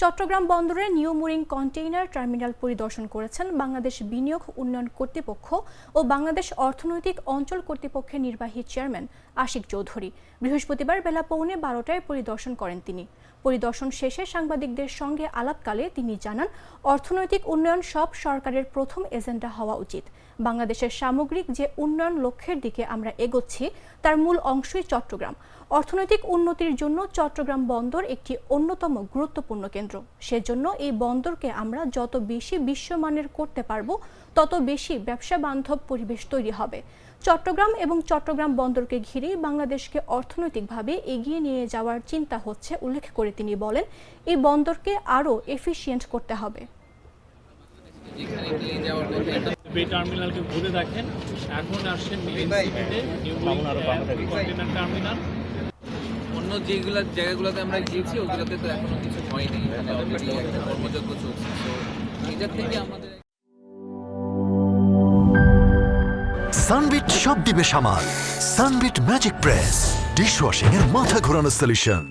চট্টগ্রাম বন্দরে new mooring container terminal পরিদর্শন করেছেন বাংলাদেশ বিনিয়োগ উন্নয়ন কর্তৃপক্ষ ও বাংলাদেশ অর্থনৈতিক অঞ্চল কর্তৃপক্ষের নির্বাহী চেয়ারম্যান আশিক চৌধুরী। বৃহস্পতিবার বেলা 11:15টায় পরিদর্শন করেন তিনি। পরিদর্শন শেষে সাংবাদিকদের সঙ্গে আলাপকালে তিনি জানান, অর্থনৈতিক উন্নয়ন সব সরকারের প্রথম এজেন্ডা হওয়া উচিত। বাংলাদেশের সামগ্রিক যে উন্নয়ন লক্ষ্যের দিকে আমরা এগোচ্ছি তার মূল অংশই চট্টগ্রাম। অর্থনৈতিক উন্নতির জন্য চট্টগ্রাম বন্দর একটি অন্যতম গুরুত্বপূর্ণ কেন্দ্র। সেজন্য এই বন্দরকে আমরা যত বেশি বিশ্বমানের করতে পারব, তত বেশি ব্যবসা বান্ধব পরিবেশ তৈরি হবে। চট্টগ্রাম এবং চট্টগ্রাম বন্দরকে ঘিরেই বাংলাদেশকে অর্থনৈতিকভাবে এগিয়ে নিয়ে যাওয়ার চিন্তা হচ্ছে উল্লেখ করে তিনি বলেন, এই বন্দরকে আরও এফিশিয়েন্ট করতে হবে। টার্মিনালকে ঘুরে দেখেন, এখন আসছেন কন্টেইনার টার্মিনাল। অন্য জায়গাগুলোতে আমরা গিয়েছি ওগুলোতে তো এখনো কিছু হয়নি, অলরেডি একটা কর্মযজ্ঞ চলছে। তো এটা থেকে আমাদের সানবিট সব দিবে সামাল। সানবিট ম্যাজিক প্রেস ডিশওয়াশিং এর মাথা ঘোরানো সলিউশন।